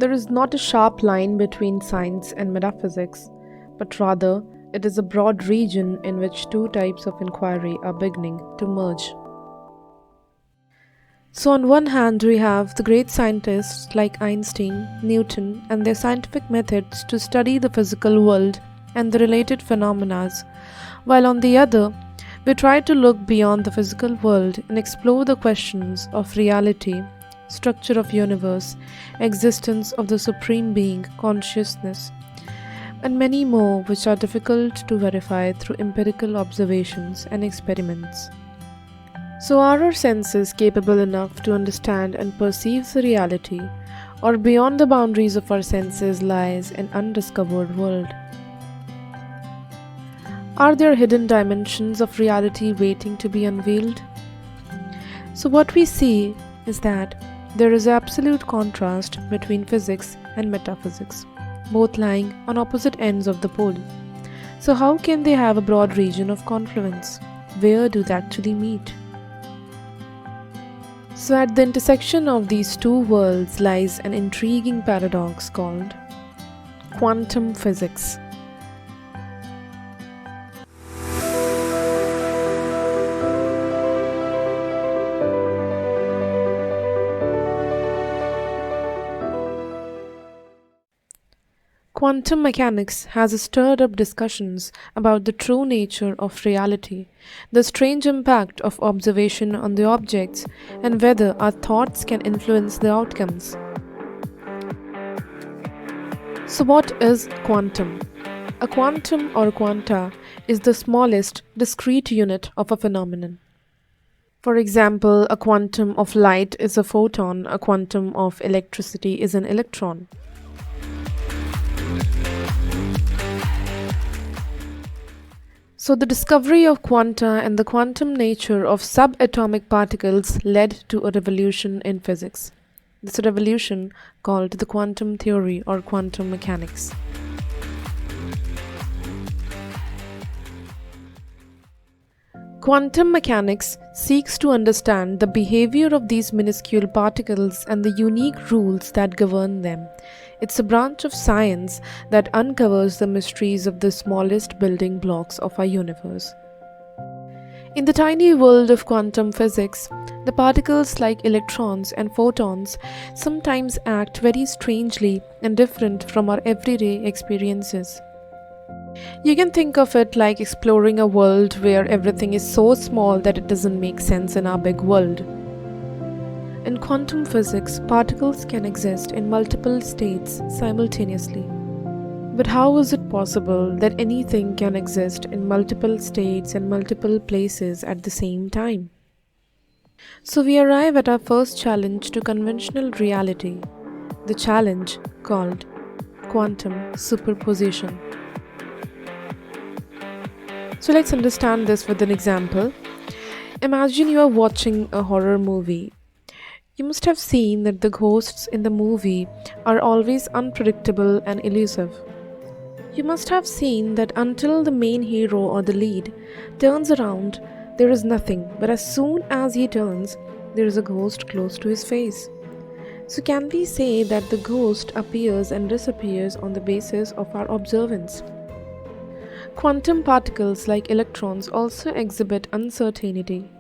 There is not a sharp line between science and metaphysics, but rather it is a broad region in which two types of inquiry are beginning to merge. So, on one hand, we have the great scientists like Einstein, Newton, and their scientific methods to study the physical world and the related phenomena, while on the other, we try to look beyond the physical world and explore the questions of reality, structure of universe, existence of the supreme being, consciousness, and many more which are difficult to verify through empirical observations and experiments. So, are our senses capable enough to understand and perceive the reality, or beyond the boundaries of our senses lies an undiscovered world? Are there hidden dimensions of reality waiting to be unveiled? So, what we see is that there is absolute contrast between physics and metaphysics, both lying on opposite ends of the pole. So, how can they have a broad region of confluence? Where do they actually meet? So, at the intersection of these two worlds lies an intriguing paradox called quantum physics. Quantum mechanics has stirred up discussions about the true nature of reality, the strange impact of observation on the objects, and whether our thoughts can influence the outcomes. So, what is quantum? A quantum or quanta is the smallest discrete unit of a phenomenon. For example, a quantum of light is a photon, a quantum of electricity is an electron. So, the discovery of quanta and the quantum nature of subatomic particles led to a revolution in physics. This revolution called the quantum theory or quantum mechanics. Quantum mechanics seeks to understand the behavior of these minuscule particles and the unique rules that govern them. It's a branch of science that uncovers the mysteries of the smallest building blocks of our universe. In the tiny world of quantum physics, the particles like electrons and photons sometimes act very strangely and different from our everyday experiences. You can think of it like exploring a world where everything is so small that it doesn't make sense in our big world. In quantum physics, particles can exist in multiple states simultaneously. But how is it possible that anything can exist in multiple states and multiple places at the same time? So we arrive at our first challenge to conventional reality, the challenge called quantum superposition. So let's understand this with an example. Imagine you are watching a horror movie. You must have seen that the ghosts in the movie are always unpredictable and elusive. You must have seen that until the main hero or the lead turns around, there is nothing, but as soon as he turns, there is a ghost close to his face. So, can we say that the ghost appears and disappears on the basis of our observance? Quantum particles like electrons also exhibit uncertainty.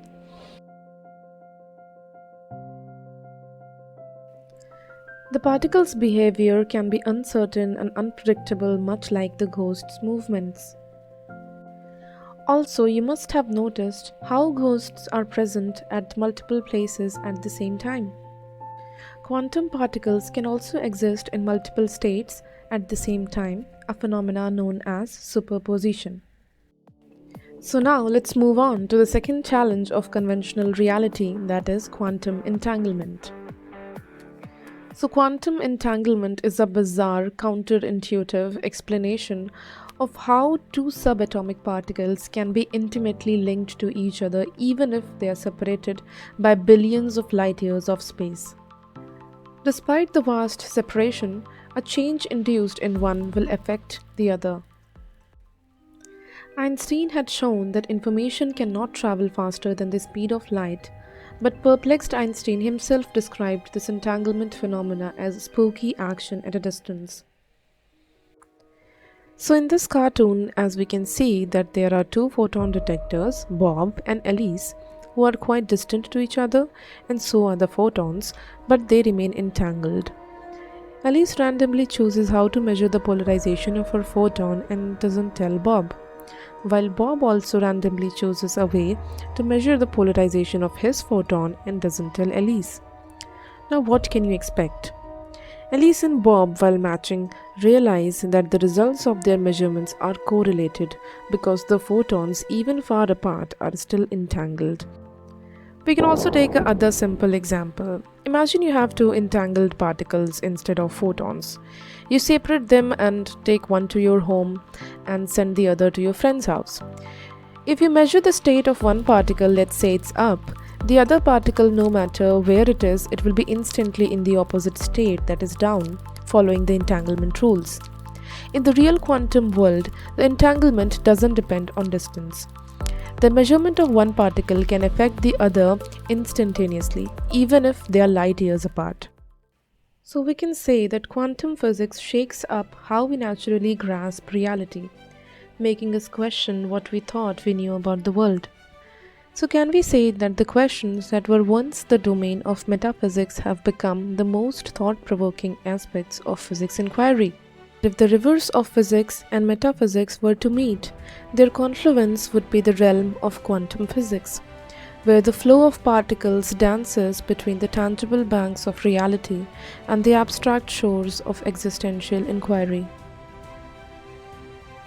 The particle's behavior can be uncertain and unpredictable, much like the ghost's movements. Also, you must have noticed how ghosts are present at multiple places at the same time. Quantum particles can also exist in multiple states at the same time, a phenomena known as superposition. So now let's move on to the second challenge of conventional reality, that is quantum entanglement. So, quantum entanglement is a bizarre, counterintuitive explanation of how two subatomic particles can be intimately linked to each other even if they are separated by billions of light years of space. Despite the vast separation, a change induced in one will affect the other. Einstein had shown that information cannot travel faster than the speed of light, But perplexed Einstein himself described this entanglement phenomena as spooky action at a distance. So in this cartoon, as we can see that there are two photon detectors, Bob and Elise, who are quite distant to each other, and so are the photons, but they remain entangled. Elise randomly chooses how to measure the polarization of her photon and doesn't tell Bob, while Bob also randomly chooses a way to measure the polarization of his photon and doesn't tell Elise. Now what can you expect? Elise and Bob, while matching, realize that the results of their measurements are correlated because the photons, even far apart, are still entangled. We can also take another simple example. Imagine you have two entangled particles instead of photons. You separate them and take one to your home and send the other to your friend's house. If you measure the state of one particle, let's say it's up, the other particle, no matter where it is, it will be instantly in the opposite state, that is down, following the entanglement rules. In the real quantum world, the entanglement doesn't depend on distance. The measurement of one particle can affect the other instantaneously, even if they are light years apart. So we can say that quantum physics shakes up how we naturally grasp reality, making us question what we thought we knew about the world. So can we say that the questions that were once the domain of metaphysics have become the most thought-provoking aspects of physics inquiry? If the rivers of physics and metaphysics were to meet, their confluence would be the realm of quantum physics, where the flow of particles dances between the tangible banks of reality and the abstract shores of existential inquiry.